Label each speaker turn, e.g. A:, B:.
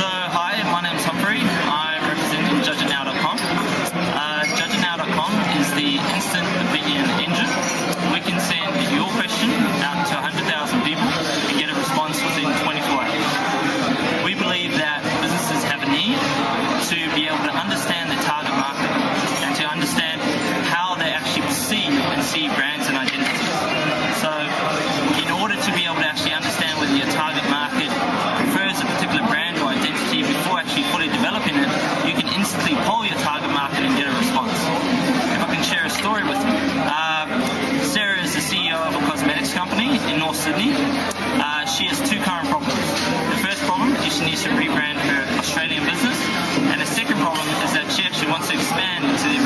A: Hi, my name's Humphrey. I'm representing JudgeItNow.com. JudgeItNow.com is the instant opinion engine. We can send your question out to 100,000 people and get a response within 24 hours. We believe that businesses have a need to be able to understand their target market and to understand how they actually perceive and see brands and identities. So, in order to be able to actually understand whether your target market prefers a particular brand or identity before actually fully developing it, you can instantly poll your target market and get a response. If I can share a story with you, Sarah is the CEO of a cosmetics company in North Sydney. She has two current problems. The first problem is she needs to rebrand her Australian business, and the second problem is that she actually wants to expand into the